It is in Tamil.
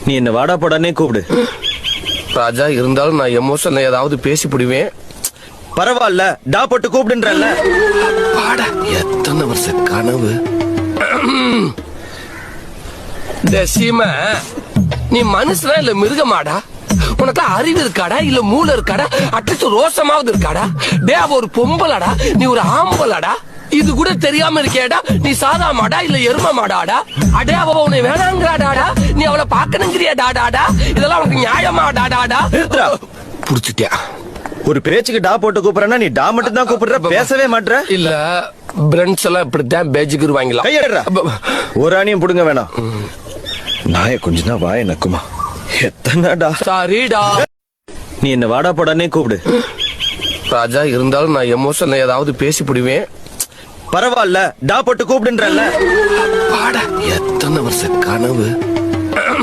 நீ என்ன வாடா போடானே கூப்பிடு. ராஜா, இருந்தாலும் நான் எமோஷன்ல ஏதாவது பேசி பிடிவேன். பரவாயில்ல, டா போட்டு கூப்பிடுன்றல்ல. பாடா, எத்தனை வருஷ கனவு. சீமா, நீ மனுஷனா இல்ல மிருகமாடா? உனக்கு அறிவு இருக்காடா இல்ல மூளை இருக்காடா? அட்லீஸ்ட் ரோசமாவது இருக்காடா? டே, அவ ஒரு பொம்பளாடா, நீ ஒரு ஆம்பளாடா. இது கூட தெரியாம இருக்கேடா? நீ சாதா மாடா இல்ல எரும மாடாடா? அடே, அவ உன்னை வேணாங்கிறாடாடா, நீ அவளை பாக்கணுங்கிறியாடாடா? இதெல்லாம் உனக்கு நியாயமாடாடாடா? புடிச்சிட்டியா? ஒரு பேச்சுக்கு டா போட்டு கூப்பிடுறா, நீ டா மட்டும் தான் கூப்பிடுற, பேசவே மாட்ற. இல்ல, பிரெண்ட்ஸ் எல்லாம் இப்படித்தான் பேஜுக்கு வாங்கலாம். கையடுறா, ஒரு ஆணியும் புடுங்க வேணாம். நாய கொஞ்சம் தான் வாய நக்குமா. எத்தனைடா? சாரிடா. நீ என்ன வாடா போடானே கூப்பிடு. ராஜா, இருந்தாலும் நான் எமோஷன்ல ஏதாவது பேசி பிடிவேன். பரவாயில்ல, டா போட்டு கூப்பிடுன்றல்ல. பாடா, எத்தனை வருஷ கனவு.